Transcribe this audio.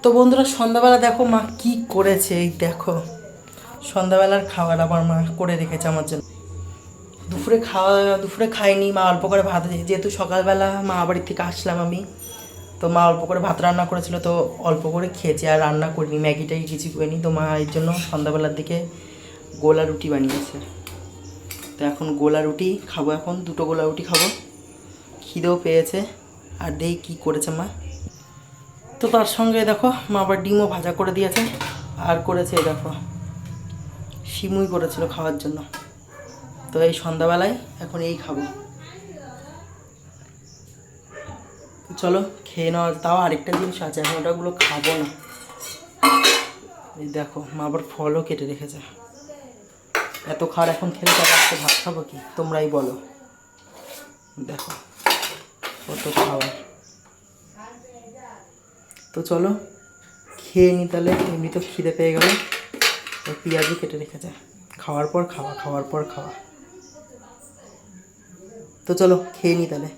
তো বন্ধুরা সন্ধ্যাবেলা দেখো মা কি করেছে, এই দেখো সন্ধ্যাবেলার খাবার আবার মা করে রেখেছে আমার জন্য। দুপুরে খাইনি, মা অল্প করে ভাত, যেহেতু সকালবেলা মা বাড়ির থেকে আসলাম আমি, তো মা অল্প করে ভাত রান্না করেছিল, তো অল্প করে খেয়েছি, আর রান্না করিনি, ম্যাগিটাই কিছু করিনি। তো মা এর জন্য সন্ধ্যাবেলার দিকে গোলা রুটি বানিয়েছে। তো এখন গোলা রুটি খাবো, এখন দুটো গোলা রুটি খাবো, খিদেও পেয়েছে। আর দেখি কী করেছে মা। তো তার সঙ্গে দেখো মা আবার ডিমও ভাজা করে দিয়েছে, আর করেছে এই দেখো সিমুই করেছিল খাওয়ার জন্য। তো এই সন্ধ্যাবেলায় এখন এই খাবো। তো চলো খেয়ে নেওয়া। তাও আরেকটা জিনিস আছে, এখন ওটাগুলো খাবো না। এই দেখো মা আবার ফলও কেটে রেখেছে। এত খাবার এখন খেলে তার আজকে ভাত খাবো কি, তোমরাই বলো। দেখো কত খাবার। তো চলো খেয়ে নি তাহলে, এমনি তো খিদে পেয়ে গেল। পেঁয়াজও কেটে রেখেছে, খাওয়ার পর খাওয়া, খাওয়ার পর খাওয়া। তো চলো খেয়ে নি তাহলে।